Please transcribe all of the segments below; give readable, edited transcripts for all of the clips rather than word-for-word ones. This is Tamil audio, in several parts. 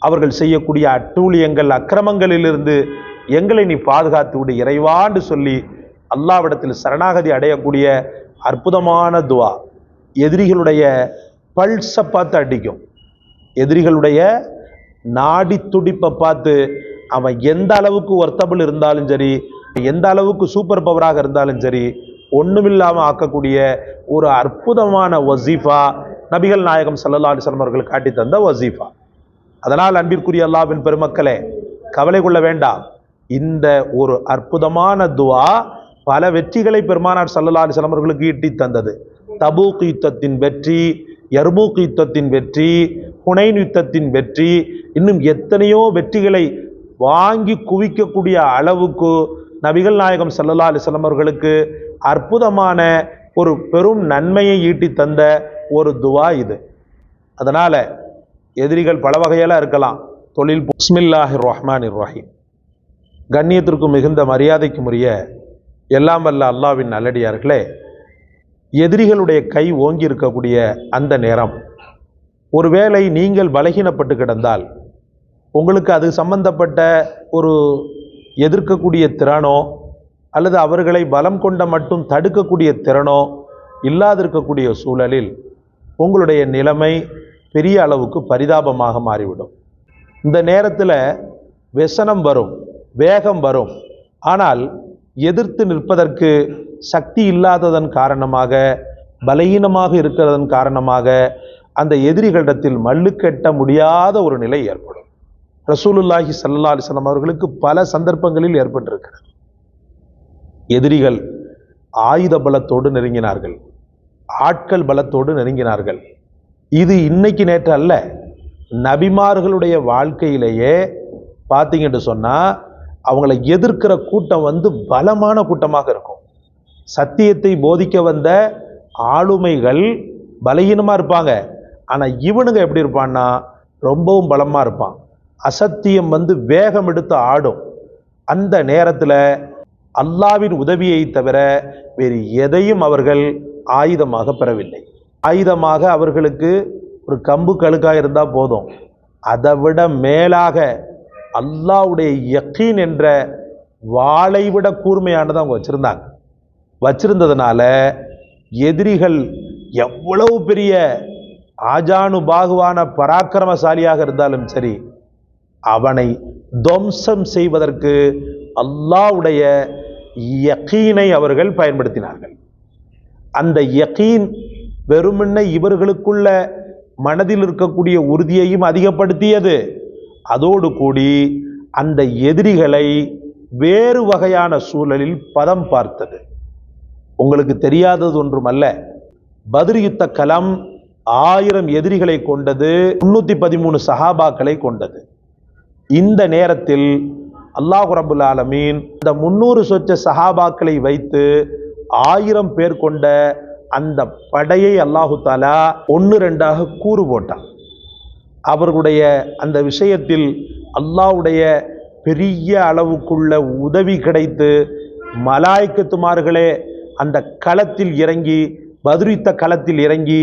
அவர்கள் செய்யக்கூடிய அட்டூழியங்கள் அக்கிரமங்களிலிருந்து எங்களை நீ பாதுகாத்து விடு இறைவான்னு சொல்லி அல்லாஹ்விடத்தில் சரணாகதி அடையக்கூடிய அற்புதமான துவா. எதிரிகளுடைய பல்ஸை பார்த்து அடிக்கும். எதிரிகளுடைய நாடி துடிப்பை பார்த்து அவன் எந்த அளவுக்கு ஒர்த்தபிள் இருந்தாலும் சரி, எந்த அளவுக்கு சூப்பர் பவராக இருந்தாலும் சரி, ஒண்ணுமில்லாமல் ஆக்கக்கூடிய ஒரு அற்புதமான வசீஃபா நபிகள் நாயகம் ஸல்லல்லாஹு அலைஹி வஸல்லம் அவர்கள் காட்டி தந்த வசீஃபா. அதனால் அன்பிற்குரிய அல்லாஹ்வின் பெருமக்களே, கவலை கொள்ள வேண்டாம். இந்த ஒரு அற்புதமான துவா பல வெற்றிகளை பெருமானார் ஸல்லல்லாஹு அலைஹி வஸல்லம் அவர்களுக்கு ஈட்டி தந்தது. தபூக் யுத்தத்தின் வெற்றி, யர்மூக் யுத்தத்தின் வெற்றி, ஹுனைன் யுத்தத்தின் வெற்றி, இன்னும் எத்தனையோ வெற்றிகளை வாங்கி குவிக்கக்கூடிய அளவுக்கு நபிகள் நாயகம் ஸல்லல்லாஹு அலைஹி வஸல்லம் அவர்களுக்கு அற்புதமான ஒரு பெரும் நன்மையை ஈட்டி தந்த ஒரு துவா இது. அதனால எதிரிகள் பல வகையெல்லாம் இருக்கலாம். தொழில் பிஸ்மில்லாஹிர் ரஹ்மானிர் ரஹீம். கண்ணியத்திற்கும் மிகுந்த மரியாதைக்கும் உரிய எல்லாம் வல்ல அல்லாஹ்வின் நல்லடியார்களே, எதிரிகளுடைய கை ஓங்கி இருக்கக்கூடிய அந்த நேரம், ஒருவேளை நீங்கள் பலகீனப்பட்டு கிடந்தால் உங்களுக்கு அது சம்பந்தப்பட்ட ஒரு எதிர்க்கக்கூடிய திறனோ அல்லது அவர்களை பலம் கொண்ட மட்டும் தடுக்கக்கூடிய திறனோ இல்லாதிருக்கக்கூடிய சூழலில் உங்களுடைய நிலைமை பெரிய அளவுக்கு பரிதாபமாக மாறிவிடும். இந்த நேரத்தில் व्यसனம் வரும், வேகம் வரும். ஆனால் எதிர்த்து நிற்பதற்கு சக்தி இல்லாததன் காரணமாக, பலகீனமாக இருக்கிறதன் காரணமாக அந்த எதிரிகளிடத்தில் மல்லு கட்ட முடியாத ஒரு நிலை ஏற்படும். ரசூலுல்லாஹி ஸல்லல்லாஹு அலைஹி வஸல்லம் அவர்களுக்கு பல சந்தர்ப்பங்களில் ஏற்பட்டிருக்கிறது. எதிரிகள் ஆயுத பலத்தோடு நெருங்கினார்கள், ஆட்கள் பலத்தோடு நெருங்கினார்கள். இது இன்னைக்கு நேற்று அல்ல, நபிமார்களுடைய வாழ்க்கையிலேயே பார்த்தீங்கன்னு சொன்னால் அவங்களை எதிர்க்கிற கூட்டம் பலமான கூட்டமாக இருக்கும். சத்தியத்தை போதிக்க வந்த ஆளுமைகள் பலகீனமாக இருப்பாங்க. ஆனால் இவனுங்க எப்படி இருப்பான்னா ரொம்பவும் பலமாக இருப்பான். அசத்தியம் வேகம் எடுத்து ஆடும். அந்த நேரத்தில் அல்லாஹ்வின் உதவியை தவிர வேறு எதையும் அவர்கள் ஆயுதமாக பெறவில்லை. ஆயுதமாக அவர்களுக்கு ஒரு கம்பு கழுக்காக இருந்தால் போதும். அதை விட மேலாக அல்லாஹ்வுடைய யக்கீன் என்ற வாளை விட கூர்மையானதை அவங்க வச்சிருந்ததுனால எதிரிகள் எவ்வளவு பெரிய ஆஜானு பாகுவான பராக்கிரமசாலியாக இருந்தாலும் சரி, அவனை துவம்சம் செய்வதற்கு அல்லாஹ்வுடைய யக்கீனை அவர்கள் பயன்படுத்தினார்கள். அந்த யக்கீன் வெறுமனே இவர்களுக்குள்ள மனதில் இருக்கக்கூடிய உறுதியையும் அதிகப்படுத்தியது. அதோடு கூடி அந்த எதிரிகளை வேறு வகையான சூழலில் பதம் பார்த்தது. உங்களுக்கு தெரியாதது ஒன்றுமல்ல, பத்ர் யுத்த களம் 1000 எதிரிகளை கொண்டது, 313 சஹாபாக்களை கொண்டது. இந்த நேரத்தில் அல்லாஹ் ரப்புல் ஆலமீன் இந்த 300 சொச்ச சஹாபாக்களை வைத்து 1000 பேர் கொண்ட அந்த படையை அல்லாஹு தாலா 1-2 கூறு போட்டான். அவர்களுடைய அந்த விஷயத்தில் அல்லாஹ்வுடைய பெரிய அளவுக்குள்ள உதவி கிடைத்து மலாய்க்கத்துமார்களே அந்த களத்தில் இறங்கி, பத்ர் யுத்த களத்தில் இறங்கி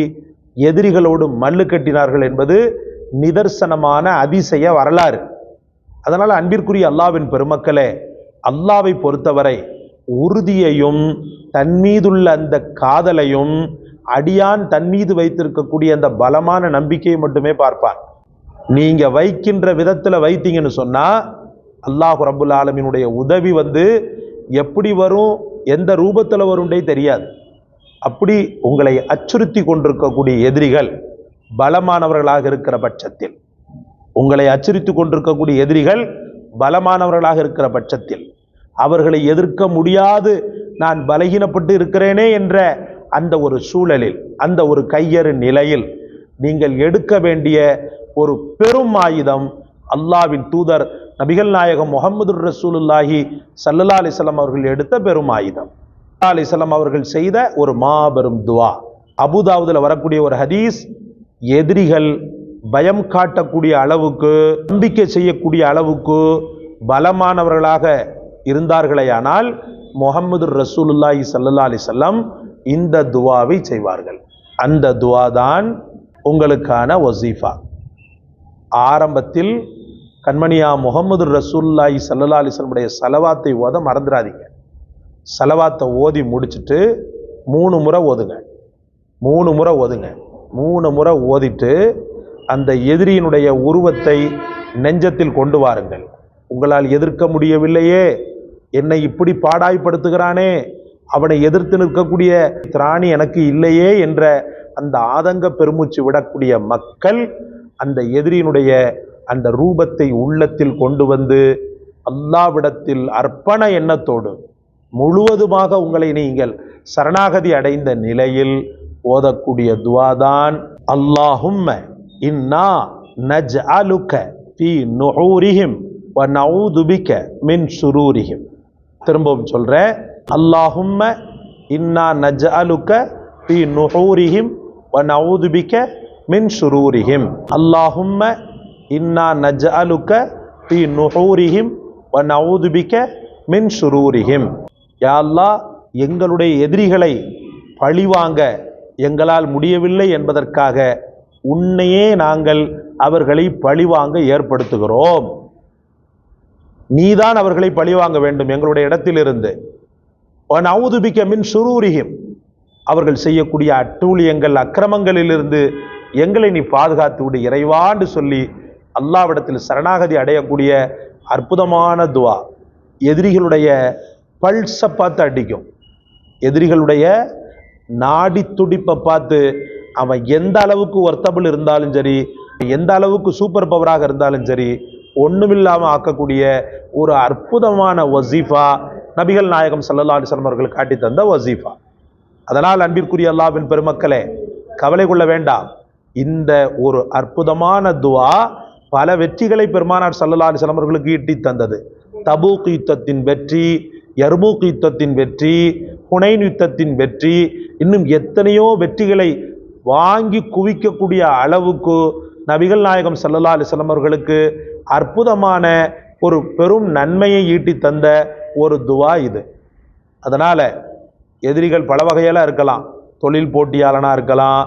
எதிரிகளோடு மல்லு கட்டினார்கள் என்பது நிதர்சனமான அதிசய வரலாறு. அதனால் அன்பிற்குரிய அல்லாஹ்வின் பெருமக்களே, அல்லாஹ்வை பொறுத்தவரை உறுதியையும் தன் மீதுள்ள அந்த காதலையும் அடியான் தன் மீது வைத்திருக்கக்கூடிய அந்த பலமான நம்பிக்கையை மட்டுமே பார்ப்பான். நீங்க வைக்கின்ற விதத்துல வைத்தீங்கன்னு சொன்னா அல்லாஹ் ரப்புல் ஆலமீனுடைய உதவி எப்படி வரும், எந்த ரூபத்துல வரும்னே தெரியாது. அப்படி உங்களை அச்சுறுத்தி கொண்டிருக்கக்கூடிய எதிரிகள் பலமானவர்களாக இருக்கிற பட்சத்தில், உங்களை அச்சுறுத்தி கொண்டிருக்கக்கூடிய எதிரிகள் பலமானவர்களாக இருக்கிற பட்சத்தில், அவர்களை எதிர்க்க முடியாது நான் பலகீனப்பட்டு இருக்கிறேனே என்ற அந்த ஒரு சூழலில், அந்த ஒரு கையறு நிலையில் நீங்கள் எடுக்க வேண்டிய ஒரு பெரும் ஆயுதம் அல்லாஹ்வின் தூதர் நபிகள் நாயகம் முஹம்மது ரசூலுல்லாஹி ஸல்லல்லாஹு அலைஹி வஸல்லம் அவர்கள் எடுத்த பெரும் ஆயுதம். ஸல்லல்லாஹு அலைஹி வஸல்லம் அவர்கள் செய்த ஒரு மாபெரும் துவா. அபூதாவுதுல வரக்கூடிய ஒரு ஹதீஸ், எதிரிகள் பயம் காட்டக்கூடிய அளவுக்கு, நம்பிக்கை செய்யக்கூடிய அளவுக்கு பலமானவர்களாக இருந்தார்களேயானால் முஹம்மது ரசூலுல்லாஹி ஸல்லல்லாஹு அலைஹி வஸல்லம் இந்த துவாவை செய்வார்கள். அந்த துவா தான் உங்களுக்கான வசீஃபா. ஆரம்பத்தில் கண்மணியா முகமது ரசூலுல்லாஹி ஸல்லல்லாஹு அலைஹி வஸல்லம் உடைய ஸலவாத்தை ஓத மறந்துடாதீங்க. ஸலவாத்தை ஓதி முடிச்சுட்டு 3 முறை ஓதுங்க. 3 முறை ஓதுங்க. 3 முறை ஓதிட்டு அந்த எதிரியினுடைய உருவத்தை நெஞ்சத்தில் கொண்டு வாருங்கள். உங்களால் எதிர்க்க முடியவில்லையே, என்னை இப்படி பாடாய்படுத்துகிறானே, அவனை எதிர்த்து நிற்கக்கூடிய திராணி எனக்கு இல்லையே என்ற அந்த ஆதங்க பெருமூச்சு விடக்கூடிய மக்கள் அந்த எதிரியினுடைய அந்த ரூபத்தை உள்ளத்தில் கொண்டு வந்து அல்லாஹ்விடத்தில் அர்ப்பண எண்ணத்தோடு முழுவதுமாக உங்களை நீங்கள் சரணாகதி அடைந்த நிலையில் ஓதக்கூடிய துவாதான் அல்லாஹும்ம இன்னா நஜ்அலுக ஃபீ நுஹூரிஹிம் வ நஊது பிக மின் ஷுரூரிஹிம். திரும்பவும் சொல்றேன், அல்லாஹும்ம இன்னா நஜ்அலுக ஃபீ நுஹூரிஹிம் வ நஊது பிக மின் ஷுரூரிஹிம். அல்லாஹும்ம இன்னா நஜ்அலுக ஃபீ நுஹூரிஹிம் வ நஊது பிக மின் ஷுரூரிஹிம். யா அல்லாஹ், எங்களுடைய எதிரிகளை பழிவாங்க எங்களால் முடியவில்லை என்பதற்காக உன்னையே நாங்கள் அவர்களை பழிவாங்க ஏற்படுத்துகிறோம். நீதான் அவர்களை பழிவாங்க வேண்டும் எங்களுடைய இடத்திலிருந்து. வ நஊது பிக மின் ஷுரூரிஹிம், அவர்கள் செய்யக்கூடிய அட்டூழியங்கள் அக்கிரமங்களிலிருந்து எங்களை நீ பாதுகாத்து விடு இறைவான்னு சொல்லி அல்லாஹ்விடத்தில் சரணாகதி அடையக்கூடிய அற்புதமான துவா. எதிரிகளுடைய பல்ஸை பார்த்து அடிக்கும். எதிரிகளுடைய நாடி துடிப்பை பார்த்து அவன் எந்த அளவுக்கு ஒர்த்தபிள் இருந்தாலும் சரி, எந்த அளவுக்கு சூப்பர் பவராக இருந்தாலும் சரி, ஒண்ணுமில்லாமல் ஆக்கக்கூடிய ஒரு அற்புதமான வசீஃபா நபிகள் நாயகம் ஸல்லல்லாஹு அலைஹி வஸல்லம் அவர்கள் காட்டி தந்த வசீஃபா. அதனால் அன்பிற்குரிய அல்லாஹ்வின் பெருமக்களே, கவலை கொள்ள வேண்டாம். இந்த ஒரு அற்புதமான துவா பல வெற்றிகளை பெருமானார் ஸல்லல்லாஹு அலைஹி வஸல்லம் அவர்களுக்கு ஈட்டி தந்தது. தபூக் யுத்தத்தின் வெற்றி, யர்மூக் யுத்தத்தின் வெற்றி, ஹுனைன் யுத்தத்தின் வெற்றி, இன்னும் எத்தனையோ வெற்றிகளை வாங்கி குவிக்கக்கூடிய அளவுக்கு நபிகள் நாயகம் ஸல்லல்லாஹு அலைஹி வஸல்லம் அவர்களுக்கு அற்புதமான ஒரு பெரும் நன்மையை ஈட்டி தந்த ஒரு துவா இது. அதனால எதிரிகள் பல வகையெல்லாம் இருக்கலாம். தொழில் போட்டியாளனாக இருக்கலாம்,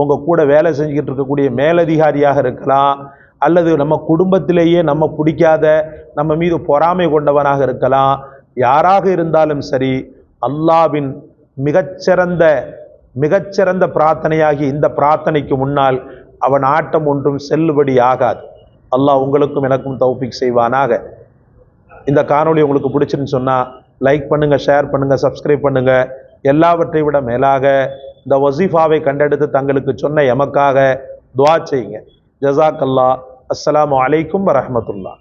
உங்க கூட வேலை செஞ்சுக்கிட்டு இருக்கக்கூடிய மேலதிகாரியாக இருக்கலாம், அல்லது நம்ம குடும்பத்திலேயே நம்ம பிடிக்காத நம்ம மீது பொறாமை கொண்டவனாக இருக்கலாம். யாராக இருந்தாலும் சரி, அல்லாஹ்வின் மிகச்சிறந்த பிரார்த்தனையாகி இந்த பிரார்த்தனைக்கு முன்னால் அவன் ஆட்டம் ஒன்றும் செல்லுபடி ஆகாது. அல்லாஹ் உங்களுக்கும் எனக்கும் தௌஃபீக் செய்வானாக. இந்த காணொளி உங்களுக்கு பிடிச்சுன்னு சொன்னா லைக் பண்ணுங்க, ஷேர் பண்ணுங்க, சப்ஸ்கிரைப் பண்ணுங்க. எல்லாவற்றை விட மேலாக இந்த வசீஃபாவை கண்டெடுத்து தங்களுக்கு சொன்ன எமக்காக துஆ செய்யுங்க. ஜஸாக்கல்லாஹ். அஸ்ஸலாமு அலைக்கும் வரஹ்மத்துல்லாஹ்.